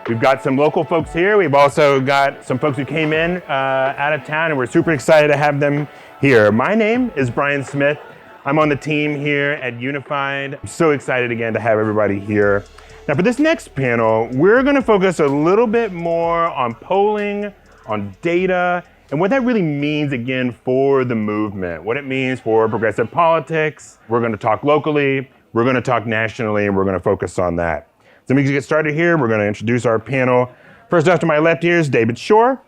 We've got some local folks here. We've also got some folks who came in out of town, and we're super excited to have them here. My name is Brian Smith. I'm on the team here at Unified. I'm so excited again to have everybody here. Now for this next panel, we're gonna focus a little bit more on polling, on data, and what that really means again for the movement, what it means for progressive politics. We're gonna talk locally, we're gonna talk nationally, and we're gonna focus on that. So let me get started here. We're gonna introduce our panel. First off to my left here is David Shore.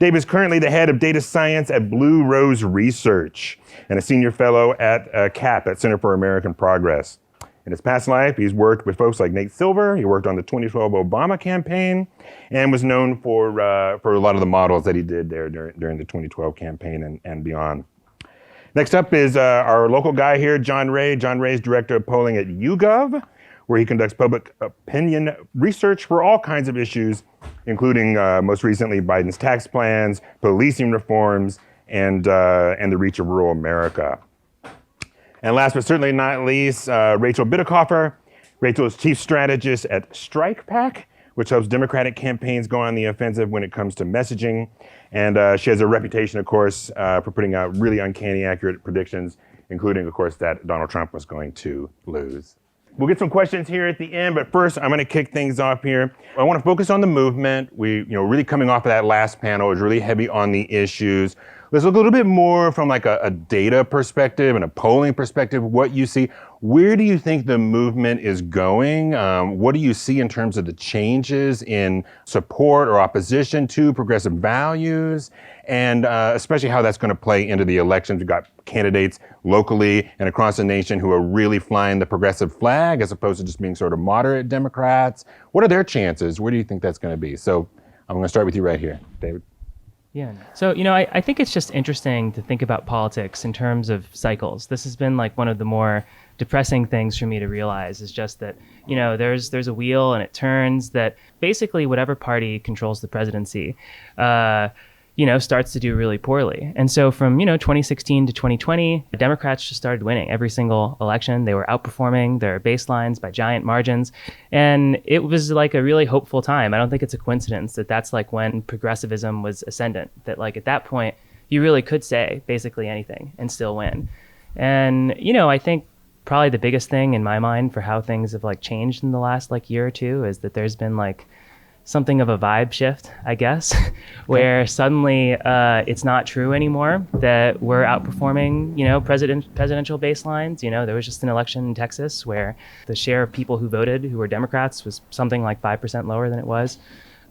Dave is currently the head of data science at Blue Rose Research and a senior fellow at CAP, at Center for American Progress. In his past life, he's worked with folks like Nate Silver. He worked on the 2012 Obama campaign and was known for a lot of the models that he did there during the 2012 campaign and beyond. Next up is our local guy here, John Ray. John Ray is director of polling at YouGov, where he conducts public opinion research for all kinds of issues, including most recently Biden's tax plans, policing reforms, and the reach of rural America. And last but certainly not least, Rachel Biddekofer. Rachel is chief strategist at StrikePAC, which helps Democratic campaigns go on the offensive when it comes to messaging. And she has a reputation, of course, for putting out really uncanny accurate predictions, including, of course, that Donald Trump was going to lose. We'll get some questions here at the end, but first I'm gonna kick things off here. I wanna focus on the movement. Really coming off of that last panel is really heavy on the issues. Let's look a little bit more from like a data perspective and a polling perspective, what you see. Where do you think the movement is going? What do you see in terms of the changes in support or opposition to progressive values? And especially how that's gonna play into the elections. We've got candidates locally and across the nation who are really flying the progressive flag as opposed to just being sort of moderate Democrats. What are their chances? Where do you think that's gonna be? So I'm gonna start with you right here, David. Yeah. So, I think it's just interesting to think about politics in terms of cycles. This has been like one of the more depressing things for me to realize is just that, there's a wheel and it turns that basically whatever party controls the presidency, starts to do really poorly. And so from, 2016 to 2020, the Democrats just started winning every single election. They were outperforming their baselines by giant margins. And it was like a really hopeful time. I don't think it's a coincidence that that's like when progressivism was ascendant, that like at that point, you really could say basically anything and still win. And, I think probably the biggest thing in my mind for how things have like changed in the last like year or two is that there's been like something of a vibe shift, I guess, where suddenly it's not true anymore that we're outperforming, presidential baselines. There was just an election in Texas where the share of people who voted who were Democrats was something like 5% lower than it was,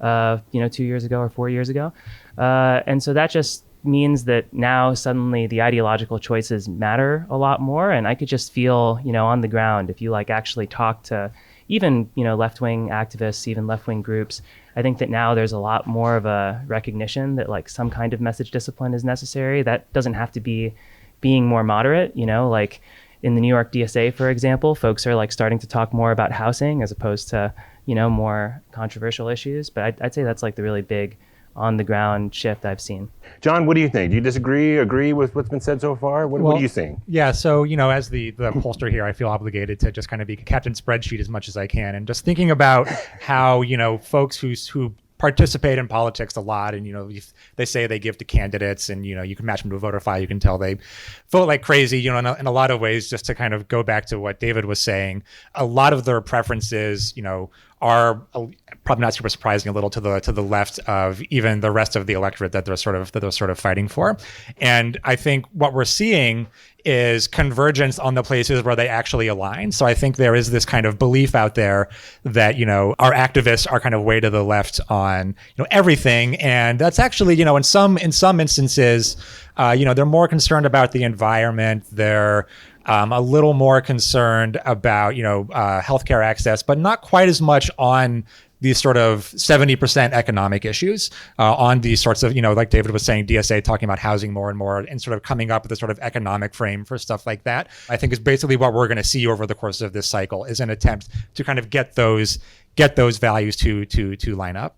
2 years ago or 4 years ago. And so that just means that now suddenly the ideological choices matter a lot more. And I could just feel, on the ground, if you like actually talk to even, left-wing activists, even left-wing groups, I think that now there's a lot more of a recognition that like some kind of message discipline is necessary. That doesn't have to be being more moderate, like in the New York DSA, for example, folks are like starting to talk more about housing as opposed to, more controversial issues. But I'd say that's like the really big on the ground shift I've seen. John, what do you think? Do you disagree, agree with what's been said so far? What are you seeing? Yeah, so, as the pollster here, I feel obligated to just kind of be captain spreadsheet as much as I can. And just thinking about how, folks who participate in politics a lot and, they say they give to candidates and, you can match them to a voter file, you can tell they vote like crazy, in a lot of ways, just to kind of go back to what David was saying, a lot of their preferences, are probably not super surprising, a little to the left of even the rest of the electorate that they're sort of fighting for. And I think what we're seeing is convergence on the places where they actually align. So I think there is this kind of belief out there that, our activists are kind of way to the left on, everything. And that's actually, in some instances, they're more concerned about the environment. They're a little more concerned about, healthcare access, but not quite as much on these sort of 70% economic issues, on these sorts of, like David was saying, DSA talking about housing more and more and sort of coming up with a sort of economic frame for stuff like that. I think is basically what we're going to see over the course of this cycle is an attempt to kind of get those values to line up.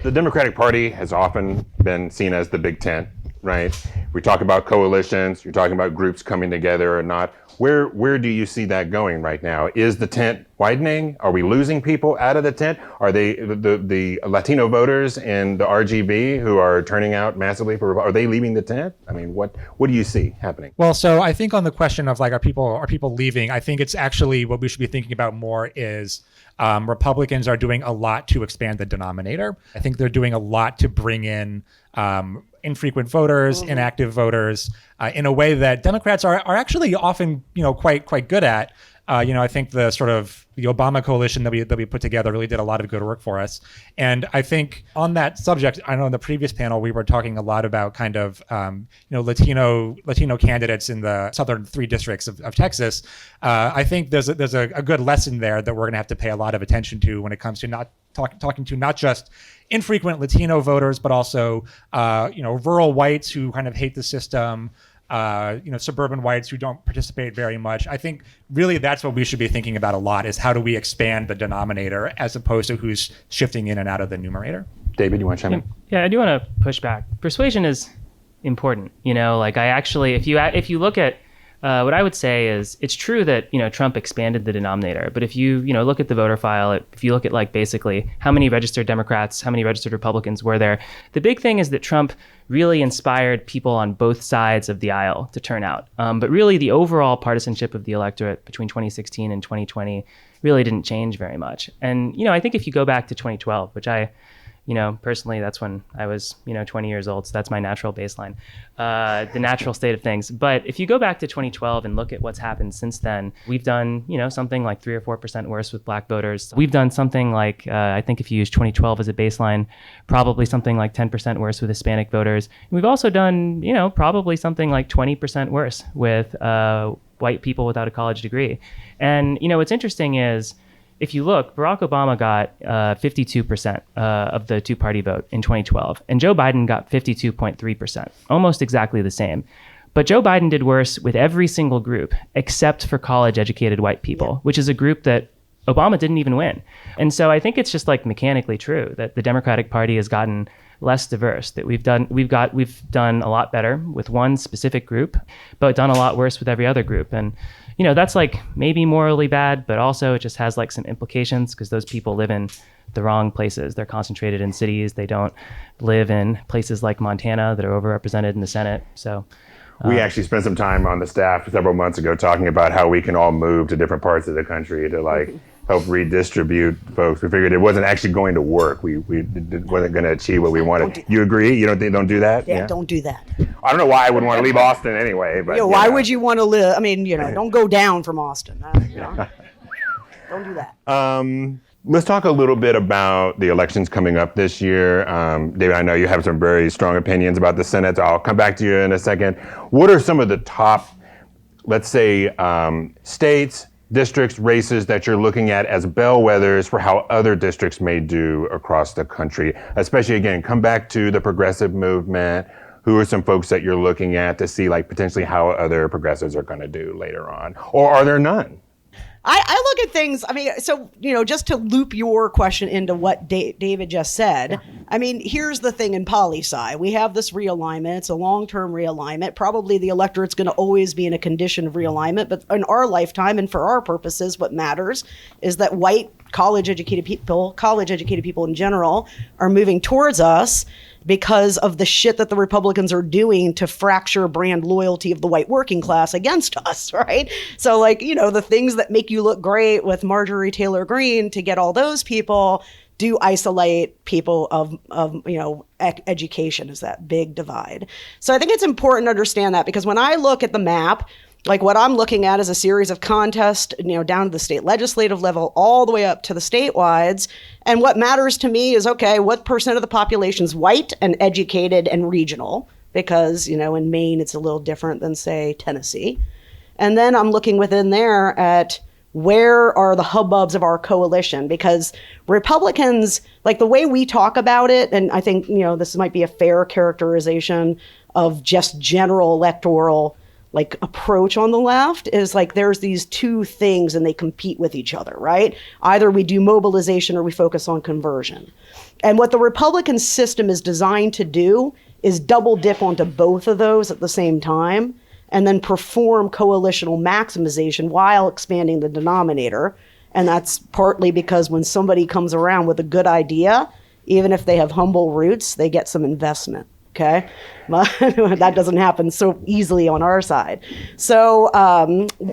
The Democratic Party has often been seen as the big tent, right? We talk about coalitions, you're talking about groups coming together or not. Where do you see that going right now? Is the tent widening? Are we losing people out of the tent? Are they the Latino voters and the RGB who are turning out massively are they leaving the tent? I mean, what do you see happening? Well, so I think on the question of like, are people leaving? I think it's actually what we should be thinking about more is Republicans are doing a lot to expand the denominator. I think they're doing a lot to bring in infrequent voters, inactive voters, in a way that Democrats are actually often, quite good at. I think the Obama coalition that we put together really did a lot of good work for us. And I think on that subject, I know in the previous panel we were talking a lot about kind of Latino candidates in the southern 3 districts of Texas. I think there's a good lesson there that we're going to have to pay a lot of attention to when it comes to talking to not just infrequent Latino voters, but also rural whites who kind of hate the system. Suburban whites who don't participate very much. I think really that's what we should be thinking about a lot is how do we expand the denominator as opposed to who's shifting in and out of the numerator. David, you want to chime in? Yeah, I do want to push back. Persuasion is important. If you look at what I would say is it's true that, Trump expanded the denominator. But if you, look at the voter file, if you look at like basically how many registered Democrats, how many registered Republicans were there, the big thing is that Trump really inspired people on both sides of the aisle to turn out. But really the overall partisanship of the electorate between 2016 and 2020 really didn't change very much. And, I think if you go back to 2012, which personally, that's when I was, 20 years old. So that's my natural baseline, the natural state of things. But if you go back to 2012 and look at what's happened since then, we've done, something like 3 or 4% worse with Black voters. We've done something like, I think if you use 2012 as a baseline, probably something like 10% worse with Hispanic voters. And we've also done, probably something like 20% worse with white people without a college degree. And, what's interesting is, if you look, Barack Obama got 52% of the two-party vote in 2012, and Joe Biden got 52.3%, almost exactly the same. But Joe Biden did worse with every single group except for college-educated white people, which is a group that Obama didn't even win. And so I think it's just like mechanically true that the Democratic Party has gotten less diverse, that we've done a lot better with one specific group, but done a lot worse with every other group. And that's like maybe morally bad, but also it just has like some implications because those people live in the wrong places. They're concentrated in cities. They don't live in places like Montana that are overrepresented in the Senate. So we actually spent some time on the staff several months ago talking about how we can all move to different parts of the country to like help redistribute folks. We figured it wasn't actually going to work. We wasn't going to achieve what we wanted. You agree? You don't do that? Yeah, don't do that. I don't know why I would want to leave Austin anyway. But why would you want to live? I mean, don't go down from Austin. Don't do that. Let's talk a little bit about the elections coming up this year. David, I know you have some very strong opinions about the Senate. So I'll come back to you in a second. What are some of the top, let's say, states, districts, races that you're looking at as bellwethers for how other districts may do across the country? Especially, again, come back to the progressive movement. Who are some folks that you're looking at to see like potentially how other progressives are going to do later on? Or are there none? I look at things, just to loop your question into what David just said, here's the thing in poli-sci. We have this realignment. It's a long-term realignment. Probably the electorate's going to always be in a condition of realignment, but in our lifetime and for our purposes, what matters is that white college-educated people in general are moving towards us because of the shit that the Republicans are doing to fracture brand loyalty of the white working class against us, right? So the things that make you look great with Marjorie Taylor Greene to get all those people do isolate people of education is that big divide. So I think it's important to understand that because when I look at the map, like what I'm looking at is a series of contests, down to the state legislative level, all the way up to the statewides. And what matters to me is, okay, what percent of the population is white and educated and regional? Because, in Maine, it's a little different than, say, Tennessee. And then I'm looking within there at where are the hubbubs of our coalition? Because Republicans, like the way we talk about it, and I think, this might be a fair characterization of just general electoral approach on the left is there's these two things and they compete with each other, right? Either we do mobilization or we focus on conversion. And what the Republican system is designed to do is double dip onto both of those at the same time. and then perform coalitional maximization while expanding the denominator. And that's partly because when somebody comes around with a good idea, even if they have humble roots, they get some investment. Okay, that doesn't happen so easily on our side. So,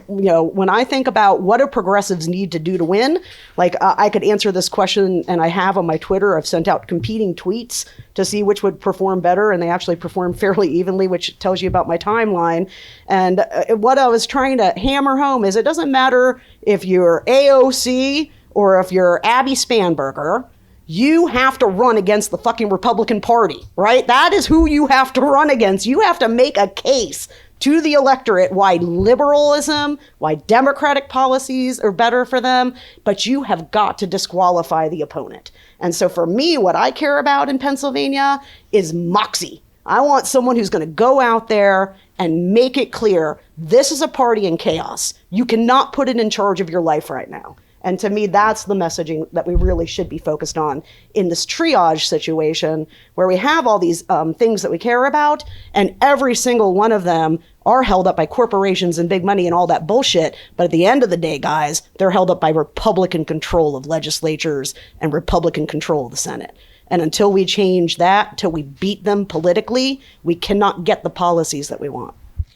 when I think about what do progressives need to do to win, like I could answer this question, and I have on my Twitter. I've sent out competing tweets to see which would perform better, and they actually perform fairly evenly, which tells you about my timeline. And what I was trying to hammer home is it doesn't matter if you're AOC or if you're Abby Spanberger. You have to run against the fucking Republican Party, right? That is who you have to run against. You have to make a case to the electorate why liberalism, why democratic policies are better for them, but you have got to disqualify the opponent. And so for me, what I care about in Pennsylvania is moxie. I want someone who's going to go out there and make it clear, this is a party in chaos. You cannot put it in charge of your life right now. And to me, that's the messaging that we really should be focused on in this triage situation where we have all these things that we care about, and every single one of them are held up by corporations and big money and all that bullshit. But at the end of the day, guys, they're held up by Republican control of legislatures and Republican control of the Senate. And until we change that, till we beat them politically, we cannot get the policies that we want.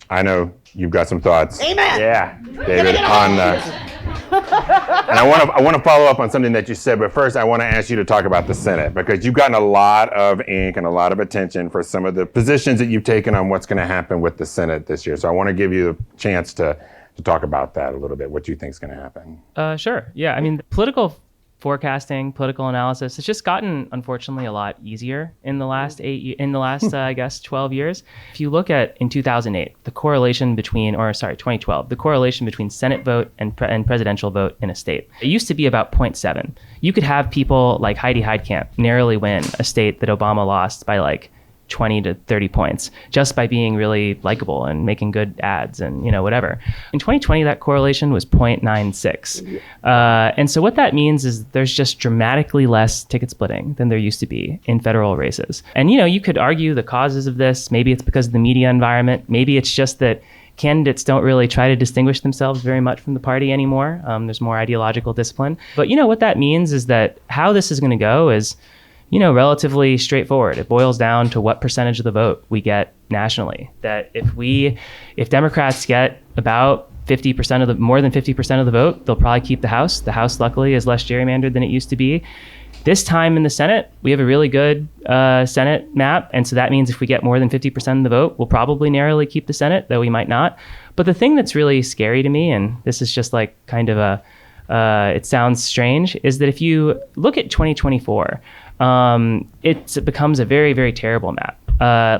I know you've got some thoughts. Amen. Yeah, David. And I want to follow up on something that you said, but first I want to ask you to talk about the Senate, because you've gotten a lot of ink and a lot of attention for some of the positions that you've taken on what's going to happen with the Senate this year. So I want to give you a chance to talk about that a little bit. What you think is going to happen? Sure. Yeah. I mean, the political forecasting, political analysis, it's just gotten, unfortunately, a lot easier in the last 12 years. If you look at in 2008, the correlation between, 2012, the correlation between Senate vote and presidential vote in a state, it used to be about 0.7. You could have people like Heidi Heitkamp narrowly win a state that Obama lost by like 20 to 30 points just by being really likable and making good ads and, whatever. In 2020, that correlation was 0.96. And so what that means is there's just dramatically less ticket splitting than there used to be in federal races. And, you could argue the causes of this. Maybe it's because of the media environment. Maybe it's just that candidates don't really try to distinguish themselves very much from the party anymore. There's more ideological discipline. But, what that means is that how this is going to go is relatively straightforward. It boils down to what percentage of the vote we get nationally. That if Democrats get about more than 50% of the vote, they'll probably keep the House. The House, luckily, is less gerrymandered than it used to be. This time in the Senate, we have a really good Senate map. And so that means if we get more than 50% of the vote, we'll probably narrowly keep the Senate, though we might not. But the thing that's really scary to me, and this is just like kind of it sounds strange, is that if you look at 2024, it becomes a very, very terrible map.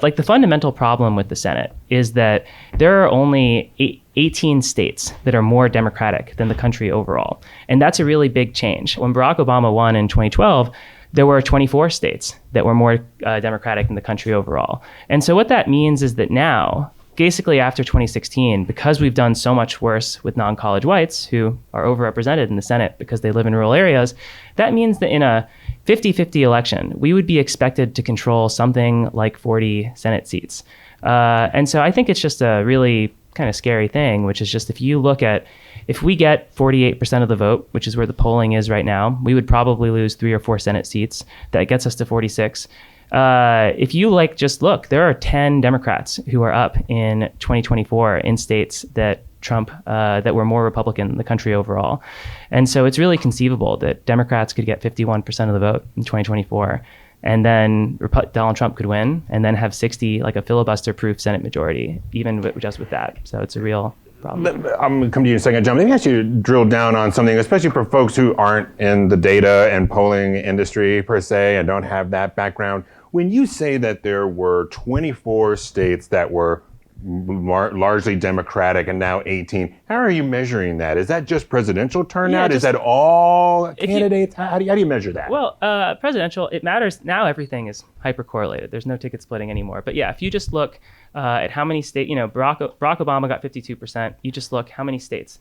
Like the fundamental problem with the Senate is that there are only 18 states that are more Democratic than the country overall. And that's a really big change. When Barack Obama won in 2012, there were 24 states that were more Democratic than the country overall. And so what that means is that now, basically after 2016, because we've done so much worse with non-college whites who are overrepresented in the Senate because they live in rural areas, that means that in a 50-50 election, we would be expected to control something like 40 Senate seats. And so I think it's just a really kind of scary thing, which is just if we get 48% of the vote, which is where the polling is right now, we would probably lose 3 or 4 Senate seats. That gets us to 46. If you just look, there are 10 Democrats who are up in 2024 in states that that were more Republican than the country overall. And so it's really conceivable that Democrats could get 51% of the vote in 2024. And then Donald Trump could win and then have 60, like a filibuster-proof Senate majority, even just with that. So it's a real problem. I'm going to come to you in a second, John. Let me ask you to drill down on something, especially for folks who aren't in the data and polling industry per se and don't have that background. When you say that there were 24 states that were largely Democratic and now 18, how are you measuring that? Is that just presidential turnout? Is that all candidates? How do you measure that? Well, presidential, it matters. Now everything is hyper-correlated. There's no ticket splitting anymore. But yeah, if you just look at how many states, Barack Obama got 52%. You just look how many states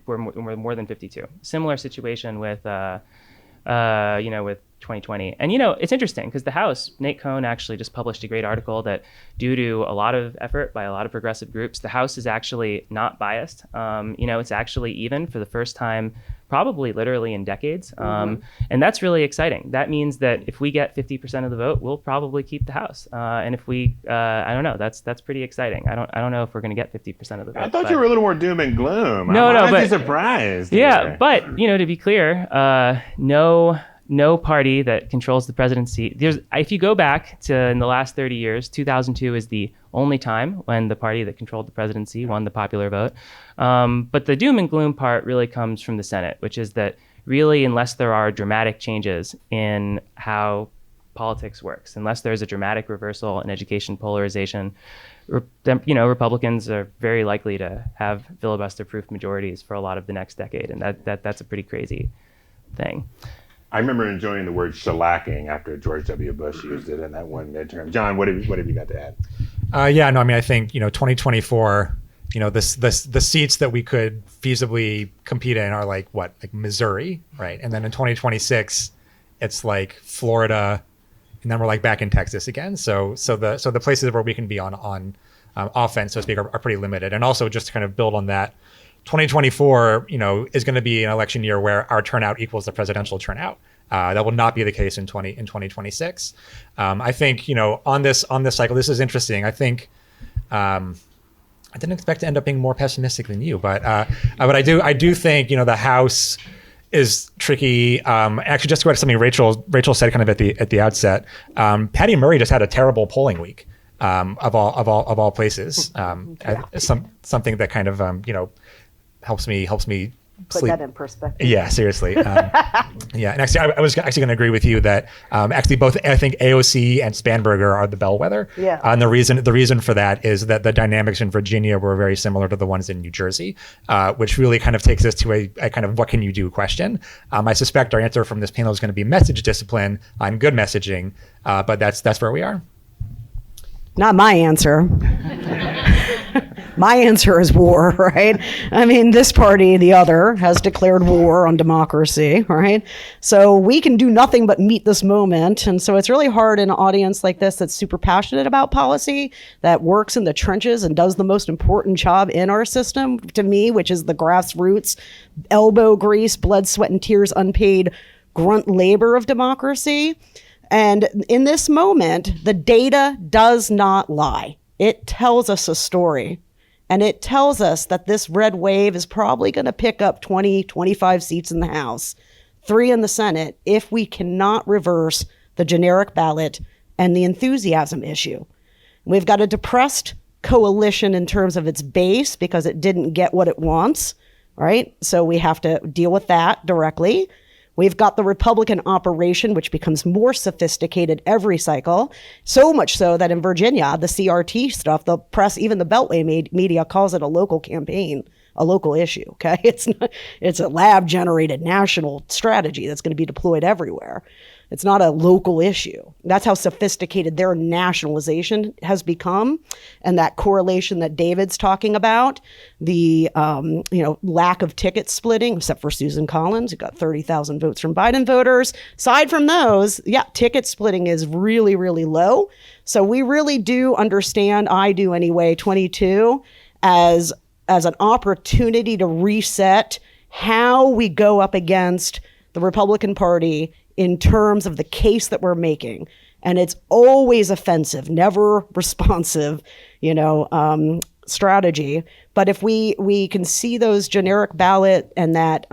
were more than 52. Similar situation with 2020. And, it's interesting because the House, Nate Cohn actually just published a great article that due to a lot of effort by a lot of progressive groups, the House is actually not biased. It's actually even for the first time, probably literally in decades. And that's really exciting. That means that if we get 50% of the vote, we'll probably keep the House. And if we, I don't know, that's pretty exciting. I don't know if we're going to get 50% of the vote. I thought you were a little more doom and gloom. No, I'm no, honestly but surprised. Yeah, here. but to be clear, no party that controls the presidency. If you go back to in the last 30 years, 2002 is the only time when the party that controlled the presidency won the popular vote. But the doom and gloom part really comes from the Senate, which is that really, unless there are dramatic changes in how politics works, unless there's a dramatic reversal in education polarization, Republicans are very likely to have filibuster-proof majorities for a lot of the next decade, and that's a pretty crazy thing. I remember enjoying the word shellacking after George W. Bush used it in that one midterm. John, what have you got to add? I think 2024. The seats that we could feasibly compete in are like Missouri, right? And then in 2026, it's like Florida, and then we're like back in Texas again. So the places where we can be on offense, so to speak, are pretty limited. And also just to kind of build on that, 2024, is going to be an election year where our turnout equals the presidential turnout. That will not be the case in 2026. I think, on this cycle, this is interesting. I think I didn't expect to end up being more pessimistic than you, but I do think the House is tricky. Actually, just to go to something Rachel said kind of at the outset, Patty Murray just had a terrible polling week. Of all places, something that kind of helps me Put sleep. that in perspective. Yeah, seriously. Yeah, and actually, I was actually going to agree with you that actually both I think AOC and Spanberger are the bellwether. Yeah. And the reason for that is that the dynamics in Virginia were very similar to the ones in New Jersey, which really kind of takes us to a kind of what can you do question. I suspect our answer from this panel is going to be message discipline on good messaging, but that's where we are. Not my answer. My answer is war, right? I mean, this party, the other, has declared war on democracy, right? So we can do nothing but meet this moment. And so it's really hard in an audience like this that's super passionate about policy, that works in the trenches and does the most important job in our system, to me, which is the grassroots, elbow grease, blood, sweat, and tears, unpaid grunt labor of democracy. And in this moment, the data does not lie. It tells us a story. And it tells us that this red wave is probably going to pick up 20, 25 seats in the House, 3 in the Senate, if we cannot reverse the generic ballot and the enthusiasm issue. We've got a depressed coalition in terms of its base because it didn't get what it wants, right? So we have to deal with that directly. We've got the Republican operation, which becomes more sophisticated every cycle, so much so that in Virginia, the CRT stuff, the press, even the Beltway media calls it a local campaign, a local issue, okay? It's a lab-generated national strategy that's going to be deployed everywhere. It's not a local issue. That's how sophisticated their nationalization has become. And that correlation that David's talking about, the lack of ticket splitting, except for Susan Collins, who got 30,000 votes from Biden voters. Aside from those, ticket splitting is really, really low. So we really do understand, I do anyway, 22 as an opportunity to reset how we go up against the Republican Party in terms of the case that we're making. And it's always offensive, never responsive, strategy. But if we can see those generic ballot and that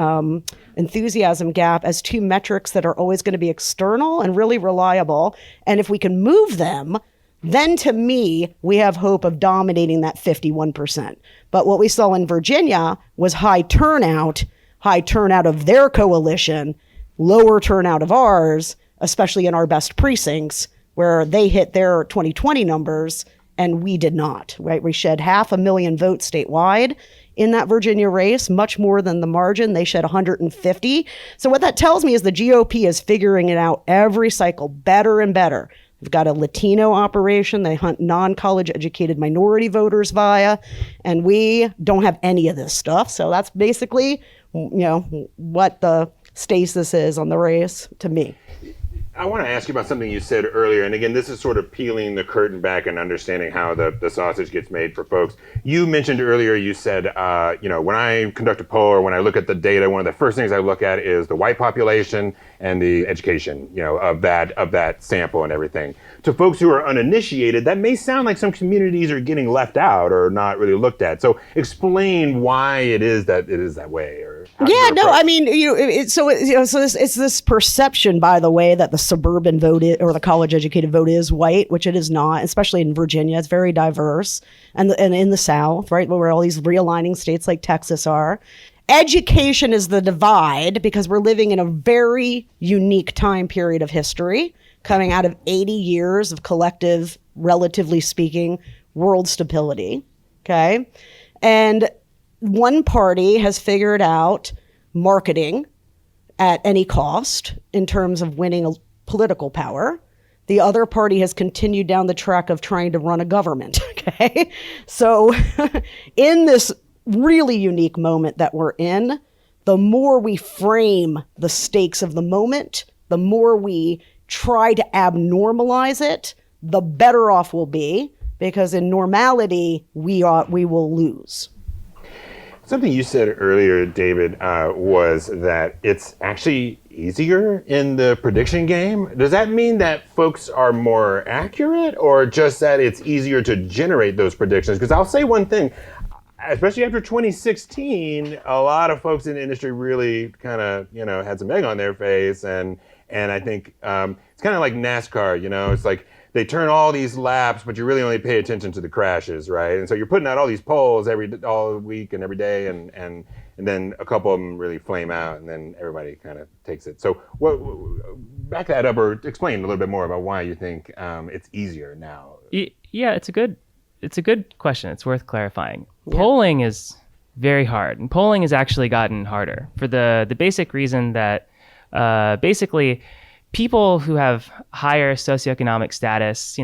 enthusiasm gap as 2 metrics that are always going to be external and really reliable, and if we can move them, then to me, we have hope of dominating that 51%. But what we saw in Virginia was high turnout of their coalition, lower turnout of ours, especially in our best precincts, where they hit their 2020 numbers and we did not, right? We shed 500,000 votes statewide in that Virginia race, much more than the margin. They shed 150. So what that tells me is the GOP is figuring it out every cycle better and better. We've got a Latino operation. They hunt non-college educated minority voters via, and we don't have any of this stuff. So that's basically, what the stasis is on the race to me. I want to ask you about something you said earlier, and again, this is sort of peeling the curtain back and understanding how the sausage gets made for folks. You mentioned earlier, you said, when I conduct a poll or when I look at the data, one of the first things I look at is the white population and the education, of that sample and everything. To folks who are uninitiated, that may sound like some communities are getting left out or not really looked at. So explain why it is that way, or I mean, it's this perception, by the way, that the suburban vote or the college-educated vote is white, which it is not, especially in Virginia. It's very diverse, and in the South, right, where all these realigning states like Texas are. Education is the divide because we're living in a very unique time period of history, coming out of 80 years of collective, relatively speaking, world stability. Okay, and one party has figured out marketing at any cost in terms of winning a political power. The other party has continued down the track of trying to run a government. Okay, so in this really unique moment that we're in, the more we frame the stakes of the moment, the more we try to abnormalize it, the better off we'll be, because in normality, we will lose. Something you said earlier, David, was that it's actually easier in the prediction game. Does that mean that folks are more accurate, or just that it's easier to generate those predictions? Because I'll say one thing, especially after 2016, a lot of folks in the industry really kind of, had some egg on their face. And I think it's kind of like NASCAR, it's like they turn all these laps, but you really only pay attention to the crashes, right? And so you're putting out all these polls all week and every day, and then a couple of them really flame out, and then everybody kind of takes it. So back that up, or explain a little bit more about why you think it's easier now. Yeah, it's a good question. It's worth clarifying. Yeah. Polling is very hard, and polling has actually gotten harder for the basic reason that basically people who have higher socioeconomic status,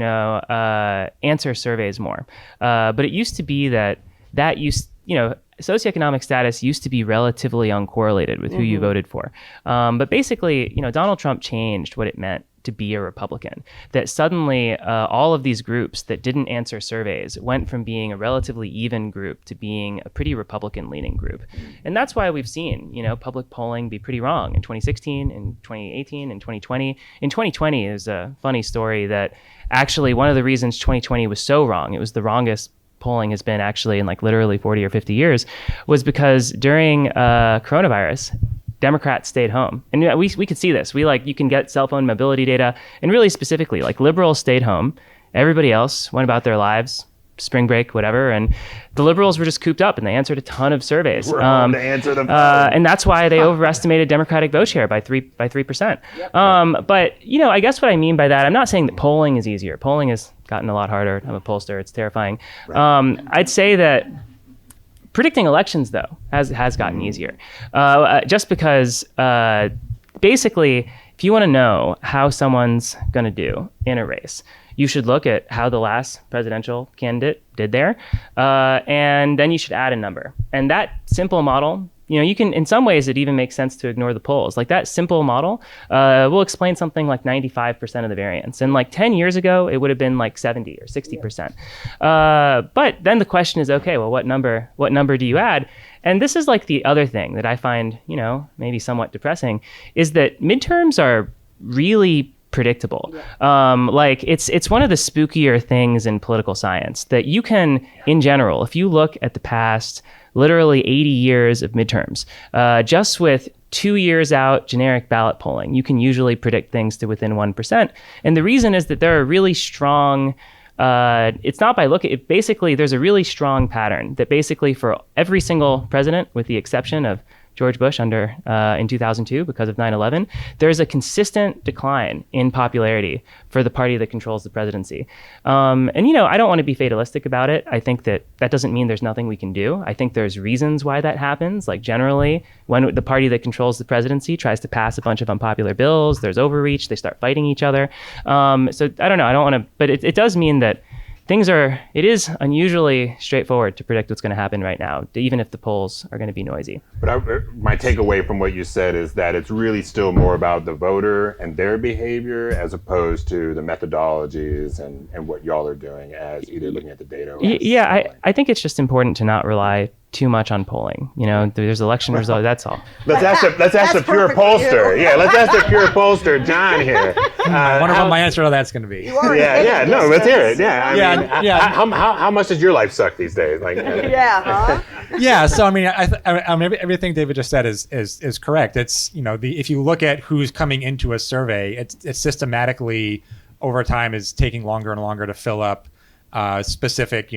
answer surveys more. But it used to be that socioeconomic status used to be relatively uncorrelated with who you voted for. But basically, Donald Trump changed what it meant to be a Republican. That suddenly all of these groups that didn't answer surveys went from being a relatively even group to being a pretty Republican-leaning group. And that's why we've seen, public polling be pretty wrong in 2016, in 2018, in 2020. In 2020 is a funny story that actually one of the reasons 2020 was so wrong, it was the wrongest polling has been actually in like literally 40 or 50 years, was because during coronavirus, Democrats stayed home. And we could see this. You can get cell phone mobility data, and really specifically, like liberals stayed home. Everybody else went about their lives, spring break, whatever. And the liberals were just cooped up, and they answered a ton of surveys. To answer them. And that's why they overestimated Democratic vote share by 3%. Yep. But, I guess what I mean by that, I'm not saying that polling is easier. Polling has gotten a lot harder. I'm a pollster. It's terrifying. Right. I'd say that predicting elections, though, has gotten easier. Just because, basically, if you want to know how someone's going to do in a race, you should look at how the last presidential candidate did there, and then you should add a number. And that simple model, you can, in some ways, it even makes sense to ignore the polls. Like that simple model will explain something like 95% of the variance. And like 10 years ago, it would have been like 70 or 60%. But then the question is, okay, well, what number do you add? And this is like the other thing that I find, maybe somewhat depressing, is that midterms are really predictable. It's one of the spookier things in political science that you can, in general, if you look at the past literally 80 years of midterms, just with 2 years out generic ballot polling, you can usually predict things to within 1%. And the reason is that there are really strong, it's not by looking, basically there's a really strong pattern that basically for every single president, with the exception of George Bush in 2002 because of 9/11, there's a consistent decline in popularity for the party that controls the presidency. And I don't want to be fatalistic about it. I think that doesn't mean there's nothing we can do. I think there's reasons why that happens. Like generally, when the party that controls the presidency tries to pass a bunch of unpopular bills, there's overreach, they start fighting each other. So I don't know. I don't want to, but it does mean that it is unusually straightforward to predict what's going to happen right now, even if the polls are going to be noisy. But my takeaway from what you said is that it's really still more about the voter and their behavior as opposed to the methodologies and what y'all are doing as either looking at the data or I think it's just important to not rely too much on polling. There's election results. That's all. Let's ask the pure pollster. Yeah, let's ask the pure pollster, John here. I wonder what my answer to that's going to to be. No, let's hear it. Yeah, Yeah. How much does your life suck these days? Like, Yeah. So I mean, everything David just said is correct. It's if you look at who's coming into a survey, it's systematically over time is taking longer and longer to fill up specific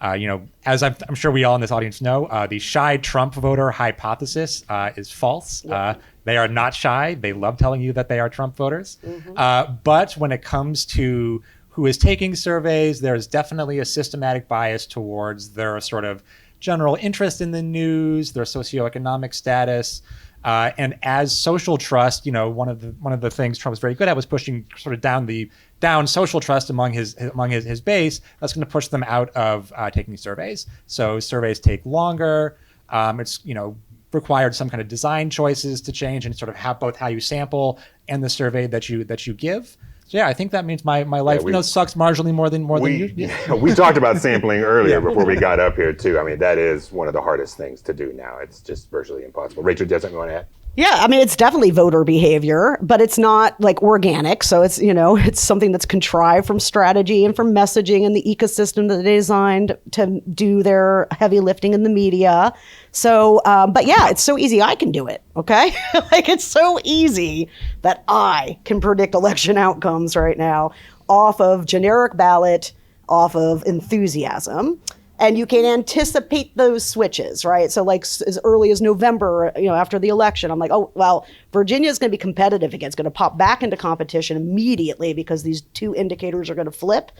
as I'm sure we all in this audience know, the shy Trump voter hypothesis is false. Yep. They are not shy. They love telling you that they are Trump voters. Mm-hmm. But when it comes to who is taking surveys, there's definitely a systematic bias towards their sort of general interest in the news, their socioeconomic status. And as social trust, one of the things Trump was very good at was pushing sort of down social trust among his base. That's going to push them out of taking surveys. So surveys take longer. It's required some kind of design choices to change and sort of have both how you sample and the survey that you give. So yeah, I think that means my life sucks marginally more than you. We talked about sampling earlier before we got up here too. I mean, that is one of the hardest things to do now. It's just virtually impossible. Rachel, do you have something you want to add? Yeah, I mean, it's definitely voter behavior, but it's not like organic. So it's, it's something that's contrived from strategy and from messaging and the ecosystem that they designed to do their heavy lifting in the media. So, but yeah, it's so easy. I can do it. Okay. Like it's so easy that I can predict election outcomes right now off of generic ballot, off of enthusiasm. And you can anticipate those switches, right? So like as early as November, after the election, I'm like, oh, well, Virginia is going to be competitive again. It's going to pop back into competition immediately because these two indicators are going to flip,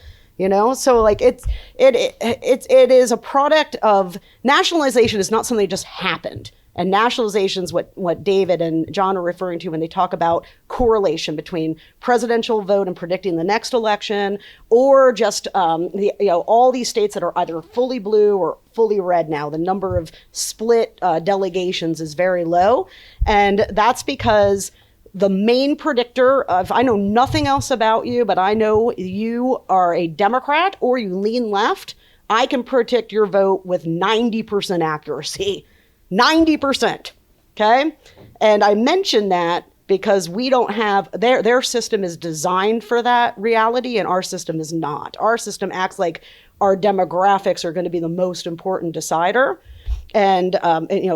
So like it is a product of nationalization is not something that just happened. And nationalization is what David and John are referring to when they talk about correlation between presidential vote and predicting the next election, or just all these states that are either fully blue or fully red now. The number of split delegations is very low, and that's because the main predictor of, I know nothing else about you, but I know you are a Democrat or you lean left. I can predict your vote with 90% accuracy. 90%, okay? And I mention that because we don't have, their system is designed for that reality and our system is not. Our system acts like our demographics are going to be the most important decider. And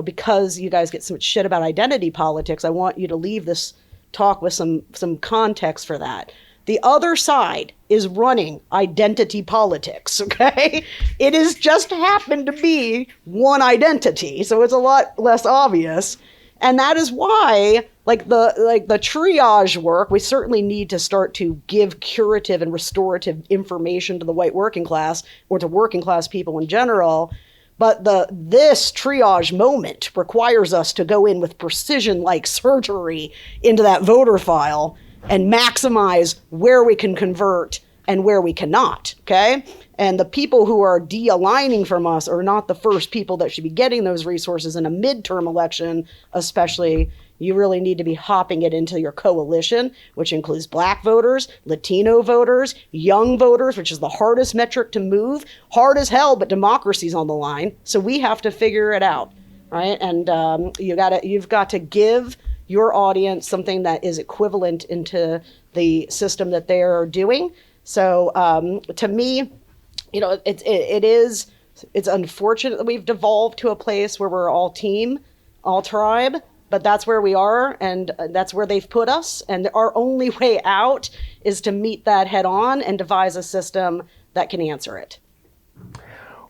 because you guys get so much shit about identity politics, I want you to leave this talk with some context for that. The other side is running identity politics, okay? It has just happened to be one identity, so it's a lot less obvious. And that is why, the triage work, we certainly need to start to give curative and restorative information to the white working class or to working class people in general. But this triage moment requires us to go in with precision like surgery into that voter file and maximize where we can convert and where we cannot, okay? And the people who are de-aligning from us are not the first people that should be getting those resources in a midterm election, especially. You really need to be hopping it into your coalition, which includes Black voters, Latino voters, young voters, which is the hardest metric to move. Hard as hell, but democracy's on the line. So we have to figure it out, right? And you've got to give your audience something that is equivalent into the system that they're doing. So to me, it's unfortunate that we've devolved to a place where we're all team, all tribe, but that's where we are and that's where they've put us. And our only way out is to meet that head on and devise a system that can answer it.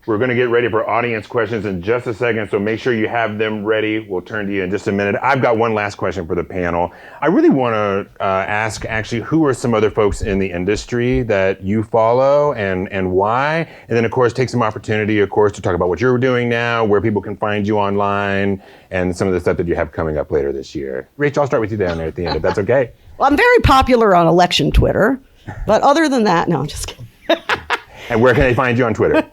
We're going to get ready for audience questions in just a second, so make sure you have them ready. We'll turn to you in just a minute. I've got one last question for the panel. I really want to ask, actually, who are some other folks in the industry that you follow and why? And then, of course, take some opportunity, of course, to talk about what you're doing now, where people can find you online, and some of the stuff that you have coming up later this year. Rachel, I'll start with you down there at the end, if that's okay. Well, I'm very popular on election Twitter, but other than that, no, I'm just kidding. And where can they find you on Twitter?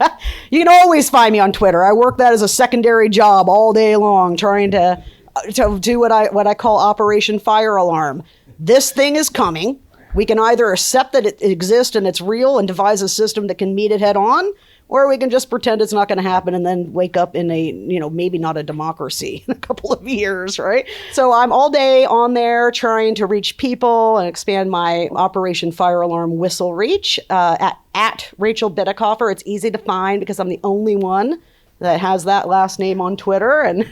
You can always find me on Twitter. I work that as a secondary job all day long, trying to do what I call Operation Fire Alarm. This thing is coming. We can either accept that it exists and it's real and devise a system that can meet it head on, or we can just pretend it's not going to happen and then wake up in a, maybe not a democracy in a couple of years, right? So I'm all day on there trying to reach people and expand my Operation Fire Alarm whistle reach at Rachel Bittikoffer. It's easy to find because I'm the only one that has that last name on Twitter, and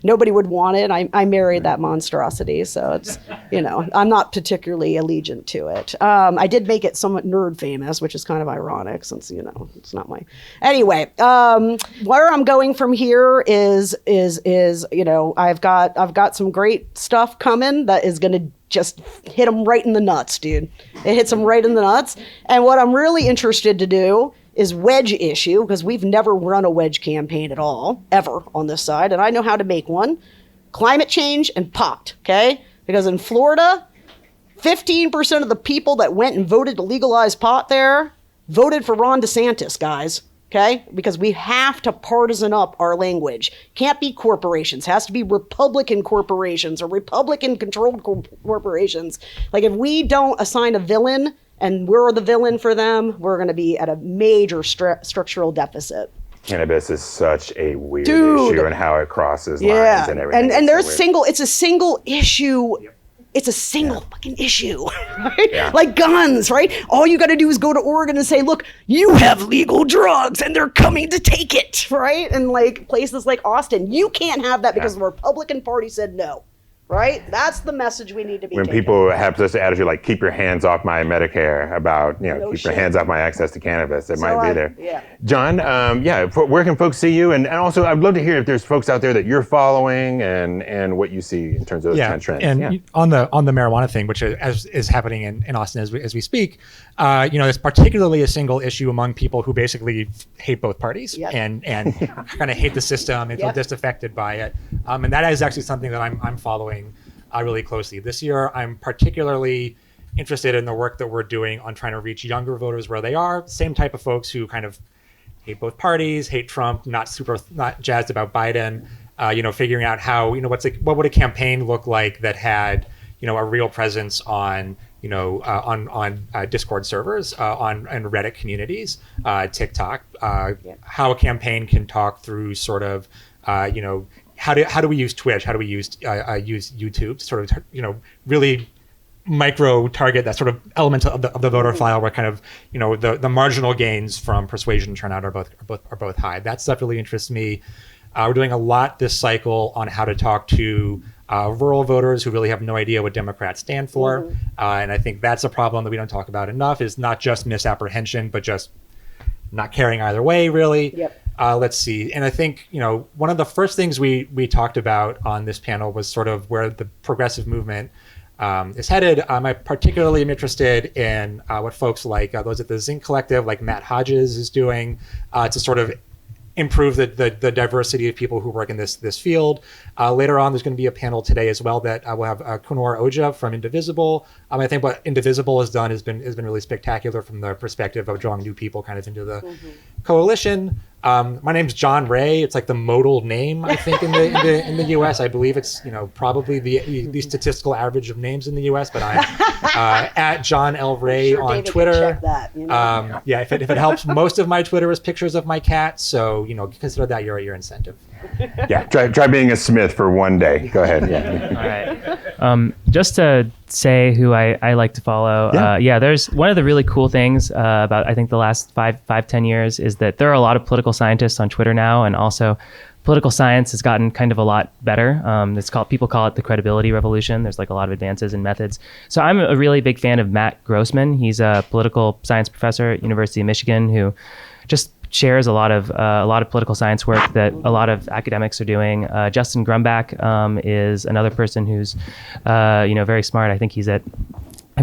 nobody would want it. I married that monstrosity, so it's, I'm not particularly allegiant to it. I did make it somewhat nerd famous, which is kind of ironic since, it's not my... Anyway, where I'm going from here is I've got some great stuff coming that is going to just hit them right in the nuts, dude. It hits them right in the nuts. And what I'm really interested to do is wedge issue, because we've never run a wedge campaign at all, ever, on this side, and I know how to make one. Climate change and pot, okay? Because in Florida, 15% of the people that went and voted to legalize pot there voted for Ron DeSantis, guys, okay? Because we have to partisan up our language. Can't be corporations. Has to be Republican corporations or Republican-controlled corporations. Like, if we don't assign a villain and we're the villain for them, we're going to be at a major structural deficit. Cannabis is such a weird issue and how it crosses lines and everything. And it's a single issue. Yep. It's a single fucking issue, right? Yeah. Like guns, right? All you got to do is go to Oregon and say, look, you have legal drugs and they're coming to take it, right? And like places like Austin, you can't have that because the Republican Party said no. Right? That's the message we need to be when taking. People have this attitude like, keep your hands off my Medicare, about, keep your hands off my access to cannabis. It might be there. Yeah. John, where can folks see you? And also, I'd love to hear if there's folks out there that you're following and what you see in terms of those kind of trends. And on the marijuana thing, which is happening in Austin as we speak, there's particularly a single issue among people who basically hate both parties and kind of hate the system and feel disaffected by it. And that is actually something that I'm following really closely. This year, I'm particularly interested in the work that we're doing on trying to reach younger voters where they are. Same type of folks who kind of hate both parties, hate Trump, not jazzed about Biden. Figuring out how what would a campaign look like that had a real presence on Discord servers, on Reddit communities, TikTok. How a campaign can talk through sort of how do we use Twitch? How do we use YouTube to sort of really micro target that sort of element of the voter file where kind of the marginal gains from persuasion and turnout are both high. That stuff really interests me. We're doing a lot this cycle on how to talk to rural voters who really have no idea what Democrats stand for, and I think that's a problem that we don't talk about enough. Is not just misapprehension, but just not caring either way, really. Yep. Let's see. And I think, one of the first things we talked about on this panel was sort of where the progressive movement is headed. I particularly am interested in what folks like those at the Zinc Collective, like Matt Hodges, is doing to sort of improve the diversity of people who work in this field. Later on, there's going to be a panel today as well that will have Kunor Oja from Indivisible. I think what Indivisible has done has been really spectacular from the perspective of drawing new people kind of into the coalition. My name's John Ray. It's like the modal name, I think, in the U.S. I believe it's probably the statistical average of names in the U.S. But I'm at John L. Ray on David Twitter. can check that, if it helps, most of my Twitter is pictures of my cat. So consider that your incentive. Yeah, try being a Smith for one day. Go ahead. Yeah. All right. Just to say who I like to follow. There's one of the really cool things about, I think, the last 10 years is that there are a lot of political scientists on Twitter now, and also political science has gotten kind of a lot better. People call it the credibility revolution. There's like a lot of advances in methods. So I'm a really big fan of Matt Grossman. He's a political science professor at University of Michigan who just shares a lot of political science work that a lot of academics are doing. Justin Grumbach is another person who's very smart. I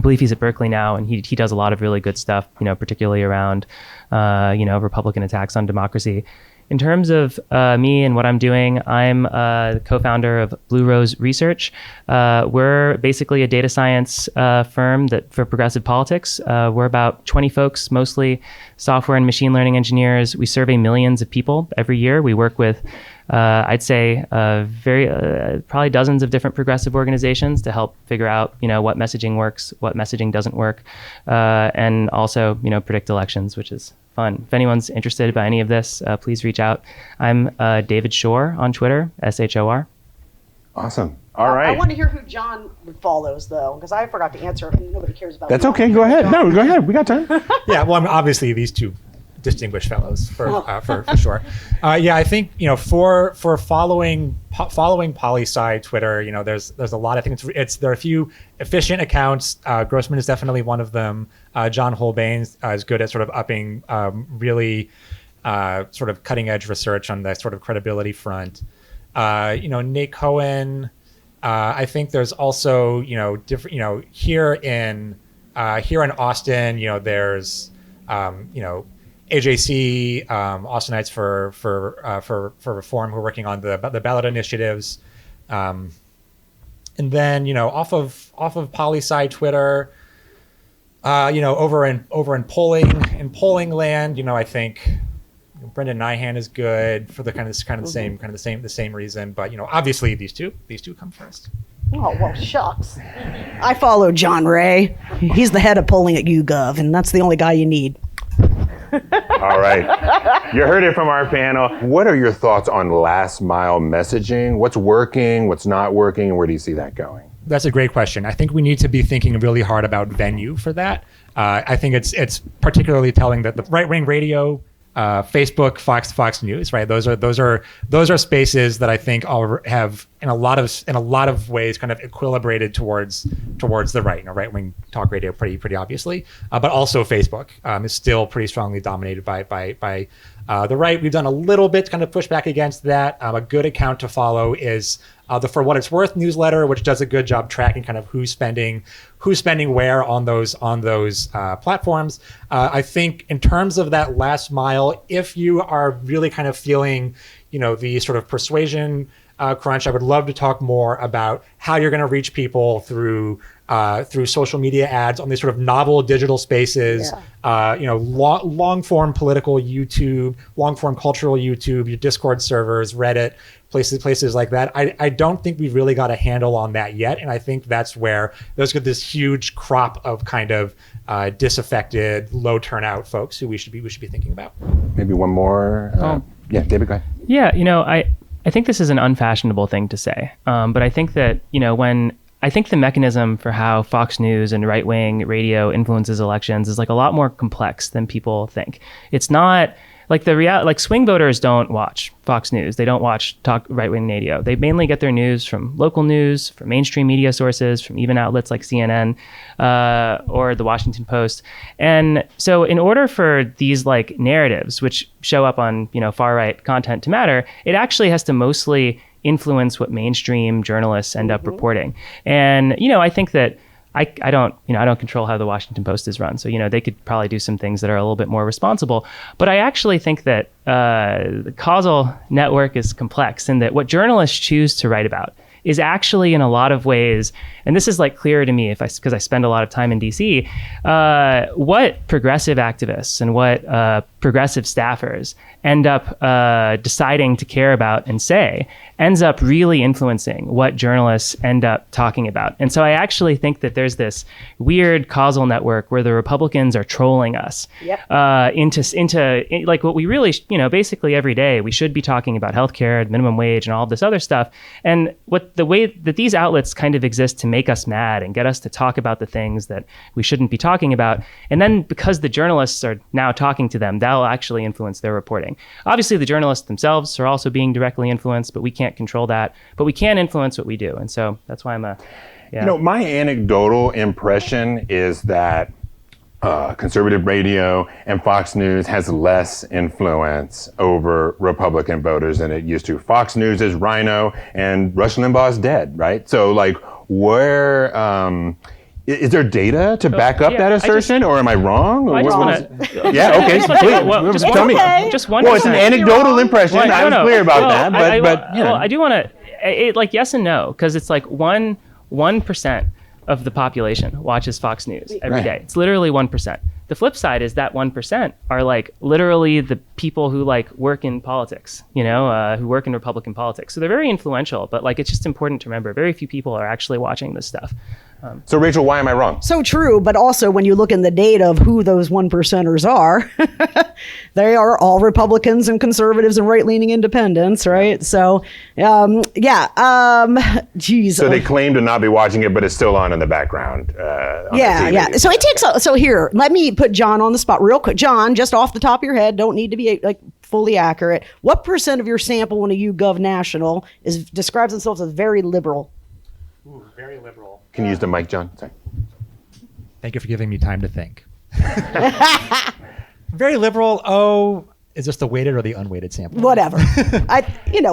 believe he's at Berkeley now, and he does a lot of really good stuff, particularly around Republican attacks on democracy. in terms of me and what I'm doing, I'm the co-founder of Blue Rose Research. We're basically a data science firm that for progressive politics. We're about 20 folks, mostly software and machine learning engineers. We survey millions of people every year. We work with I'd say probably dozens of different progressive organizations to help figure out, what messaging works, what messaging doesn't work, and also, predict elections, which is fun. If anyone's interested by any of this, please reach out. I'm David Shore on Twitter, SHOR. Awesome. All right. I want to hear who John follows, though, because I forgot to answer. Nobody cares about That's John. okay. Go ahead. No, go ahead. We got time. Yeah, well, obviously these two distinguished fellows for sure. I think for following poli-sci Twitter, there's a lot. I think there are a few efficient accounts. Grossman is definitely one of them. John Holbein is good at sort of upping really sort of cutting edge research on the sort of credibility front. Nate Cohen. I think there's also different here in Austin. There's AJC, Austinites for Reform, who are working on the ballot initiatives, and then off of poli-sci Twitter, over in polling land, I think Brendan Nyhan is good for the the same reason, but obviously these two come first. Oh, well, shucks. I follow John Ray. He's the head of polling at YouGov, and that's the only guy you need. All right. You heard it from our panel. What are your thoughts on last mile messaging? What's working, what's not working, and where do you see that going? That's a great question. I think we need to be thinking really hard about venue for that. I think it's particularly telling that the right-wing radio, Facebook, Fox News, right? Those are spaces that I think have in a lot of ways kind of equilibrated towards the right. Right-wing talk radio, pretty obviously, but also Facebook is still pretty strongly dominated by the right. We've done a little bit to kind of push back against that. A good account to follow is the For What It's Worth newsletter, which does a good job tracking kind of who's spending where on those platforms. I think in terms of that last mile, if you are really kind of feeling, the sort of persuasion crunch, I would love to talk more about how you're going to reach people through social media ads on these sort of novel digital spaces, long form political YouTube, long form cultural YouTube, your Discord servers, Reddit, places like that. I don't think we've really got a handle on that yet, and I think that's where there's this huge crop of kind of disaffected, low turnout folks who we should be thinking about. Maybe one more. Yeah, David, go ahead. Yeah, I think this is an unfashionable thing to say, but I think that I think the mechanism for how Fox News and right-wing radio influences elections is like a lot more complex than people think. It's not like like swing voters don't watch Fox News. They don't watch right-wing radio. They mainly get their news from local news, from mainstream media sources, from even outlets like CNN or the Washington Post. And so in order for these like narratives, which show up on, far-right content to matter, it actually has to mostly influence what mainstream journalists end up reporting. And, I think that I don't control how the Washington Post is run. So, they could probably do some things that are a little bit more responsible. But I actually think that the causal network is complex and that what journalists choose to write about is actually in a lot of ways, and this is like clearer to me because I spend a lot of time in DC, what progressive activists and what progressive staffers end up deciding to care about and say ends up really influencing what journalists end up talking about. And so I actually think that there's this weird causal network where the Republicans are trolling us into like what we really, basically every day we should be talking about healthcare, minimum wage, and all of this other stuff. And the way that these outlets kind of exist to make us mad and get us to talk about the things that we shouldn't be talking about. And then because the journalists are now talking to them, that'll actually influence their reporting. Obviously, the journalists themselves are also being directly influenced, but we can't control that. But we can influence what we do. And so that's why my anecdotal impression is that conservative radio and Fox News has less influence over Republican voters than it used to. Fox News is Rhino and Rush Limbaugh is dead, right? So like where, Is there data to back up yeah, that assertion, or am I wrong? Or I just what want was- to. Yeah, okay, please. Well, just tell me. okay. Just one. Well, it's an anecdotal impression. Well, I was no. clear about Well, that, but you know. well, I do want to, like, yes and no, because it's like 1% of the population watches Fox News every day. It's literally 1%. The flip side is that 1% are like literally the people who like work in politics, you know, who work in Republican politics. So they're very influential, but like it's just important to remember very few people are actually watching this stuff. So Rachel, why am I wrong? So true, but also when you look in the data of who those 1%ers are, they are all Republicans and conservatives and right-leaning independents, right? So, geez. So they claim to not be watching it, but it's still on in the background. On the TV. So it takes. So here, let me put John on the spot real quick. John, just off the top of your head, don't need to be like fully accurate. What percent of your sample when a YouGov national describes themselves as very liberal? Ooh, very liberal. Can you use the mic, John? Sorry. Thank you for giving me time to think. Very liberal. Oh, is this the weighted or the unweighted sample? Whatever.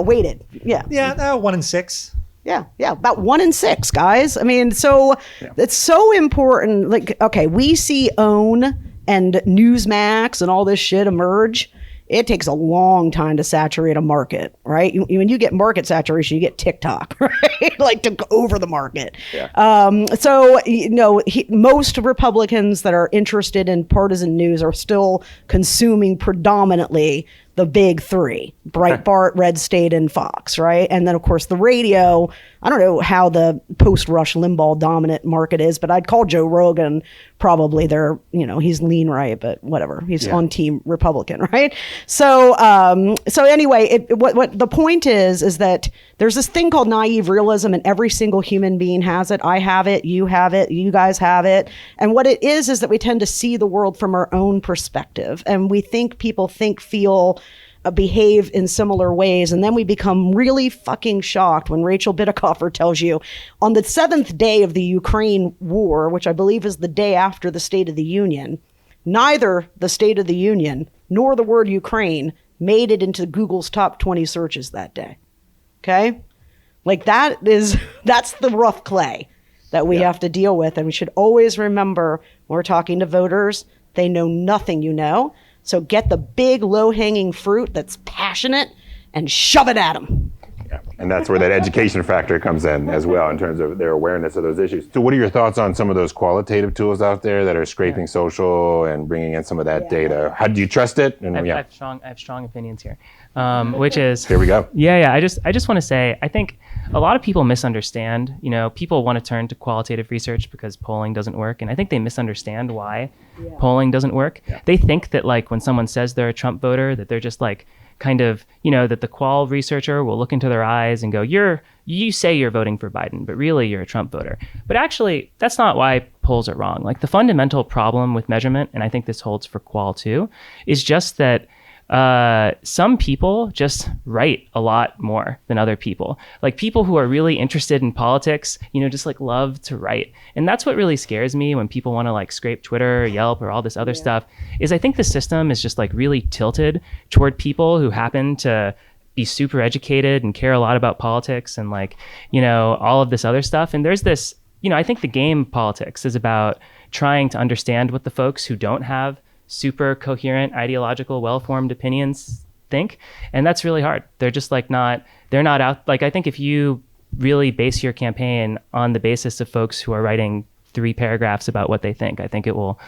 Weighted. Yeah. Yeah, 1 in 6. Yeah, about 1 in 6, guys. I mean, so it's so important. Like, okay, we see OWN and Newsmax and all this shit emerge. It takes a long time to saturate a market, right? When you get market saturation, you get TikTok, right? Like to go over the market. Yeah. Most Republicans that are interested in partisan news are still consuming predominantly the big three: Breitbart, Red State, and Fox, right? And then, of course, the radio. I don't know how the post-Rush Limbaugh dominant market is, but I'd call Joe Rogan probably he's lean right, but whatever. He's on team Republican, right? So anyway, what the point is that there's this thing called naive realism, and every single human being has it. I have it, you guys have it. And what it is that we tend to see the world from our own perspective. And we think people feel, behave in similar ways. And then we become really fucking shocked when Rachel Bitecofer tells you on the 7th day of the Ukraine war, which I believe is the day after the State of the Union, neither the State of the Union nor the word Ukraine made it into Google's top 20 searches that day. Okay? Like that's the rough clay that we have to deal with. And we should always remember when we're talking to voters, they know nothing you know. So get the big low-hanging fruit that's passionate and shove it at them. Yeah. And that's where that education factor comes in as well in terms of their awareness of those issues. So what are your thoughts on some of those qualitative tools out there that are scraping social and bringing in some of that data? How do you trust it? And I have strong opinions here, which is here we go. Yeah. I just want to say, I think a lot of people misunderstand. People want to turn to qualitative research because polling doesn't work, and I think they misunderstand why polling doesn't work. Yeah. They think that like when someone says they're a Trump voter, that they're just like kind of, that the qual researcher will look into their eyes and go, you say you're voting for Biden, but really you're a Trump voter. But actually, that's not why polls are wrong. Like the fundamental problem with measurement, and I think this holds for qual too, is just that some people just write a lot more than other people. Like people who are really interested in politics, just like love to write. And that's what really scares me when people want to like scrape Twitter or Yelp or all this other stuff, is I think the system is just like really tilted toward people who happen to be super educated and care a lot about politics and like, all of this other stuff. And there's this, I think the game politics is about trying to understand what the folks who don't have super coherent, ideological, well-formed opinions think. And that's really hard. They're just like they're not out. Like, I think if you really base your campaign on the basis of folks who are writing 3 paragraphs about what they think, I think it'll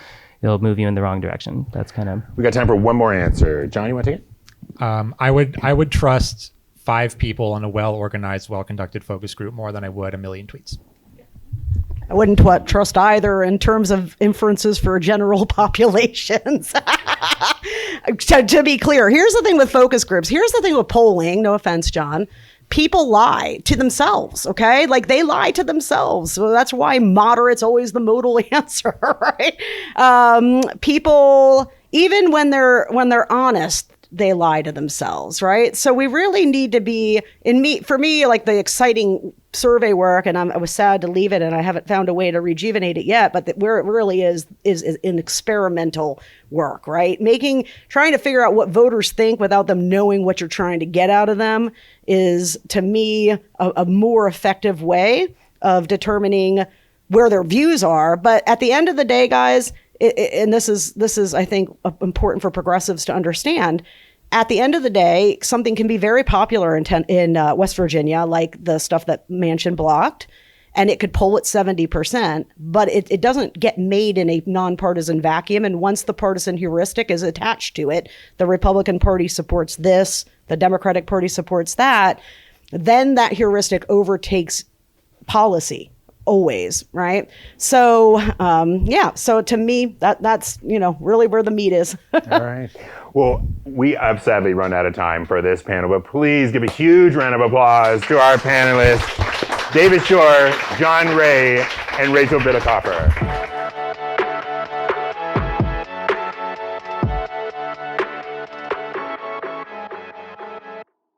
move you in the wrong direction. That's kind of. We got time for one more answer. John, you want to take it? I would trust 5 people in a well-organized, well-conducted focus group more than I would a million tweets. I wouldn't trust either in terms of inferences for general populations. to be clear, here's the thing with focus groups. Here's the thing with polling. No offense, John. People lie to themselves, okay? Like they lie to themselves. So that's why moderate's always the modal answer, right? People, even when they're honest, they lie to themselves, right? So we really need to be, for me, like the exciting survey work, and I was sad to leave it, and I haven't found a way to rejuvenate it yet, but where it really is in experimental work, right? Trying to figure out what voters think without them knowing what you're trying to get out of them is, to me, a more effective way of determining where their views are. But at the end of the day, guys, and this is I think important for progressives to understand. At the end of the day, something can be very popular in West Virginia, like the stuff that Manchin blocked, and it could poll at 70%, but it doesn't get made in a nonpartisan vacuum. And once the partisan heuristic is attached to it, the Republican Party supports this, the Democratic Party supports that, then that heuristic overtakes policy. Always, right? So, so to me, that's, really where the meat is. All right. Well, we have sadly run out of time for this panel, but please give a huge round of applause to our panelists, David Shore, John Ray, and Rachel Bidicoffer.